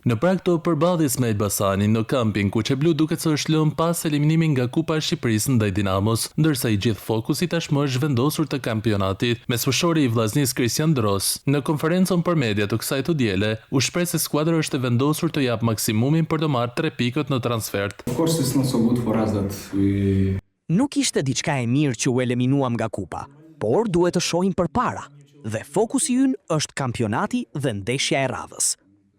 Në prag të përballjes me Elbasanin në kampin Kuqeblu duket se është lënë pas eliminimin nga Kupa e Shqipërisë ndaj Dinamos, ndërsa i gjithë fokusi tashmë është vendosur te kampionati me sfëshori i vllaznis Christian Dros. Në konferencën për media të kësaj të diele, u shpreh se skuadra është e vendosur të jap maksimumin për të marrë 3 pikët në transfert. Nuk ishte diçka e mirë që u eliminuam nga Kupa, por duhet të shohim përpara dhe fokusi ynë është kampionati dhe ndeshja e radhës.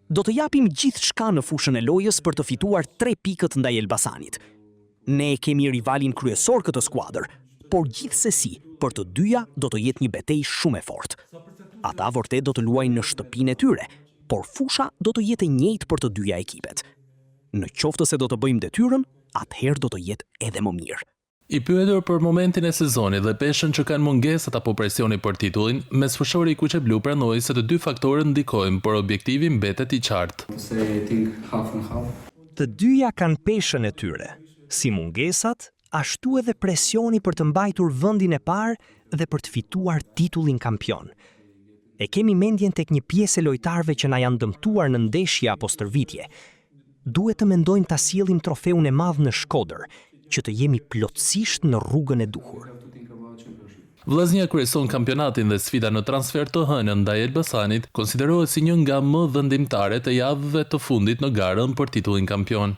Do të japim gjithë shka në fushën e lojës për të fituar 3 pikët ndaj Elbasanit. Ne kemi rivalin kryesor këtë skuadër, por gjithsesi, për të dyja do të jetë një betejë shumë e fortë. Ata vërtet do të luajnë në shtëpinë e tyre, por fusha do të jetë e njëjtë për të dyja ekipet. Në qoftë se do të bëjmë detyrën, atëherë do të jetë edhe më mirë. I pyetur për momentin e sezonit dhe peshën që kanë mungesat apo presioni për titullin, mesfueshori i Kuqeblu pranoi se të dy faktorët ndikojnë, por objektivi mbetet i qartë. Të dyja kanë peshën e tyre, si mungesat, ashtu edhe presioni për të mbajtur vendin e parë dhe për të fituar titullin kampion. E kemi mendjen tek një pjesë e lojtarëve që na janë dëmtuar në ndeshje apo stërvitje. Duhet të mendojmë ta sjellim trofeun e madh në Shkodër, që të jemi plotësisht në rrugën e duhur. Vllaznia kryeson kampionatin dhe sfida në transfer të hënën ndaj Elbasanit konsiderohet si një nga më vendimtare të javëve të fundit në garën për titullin kampion.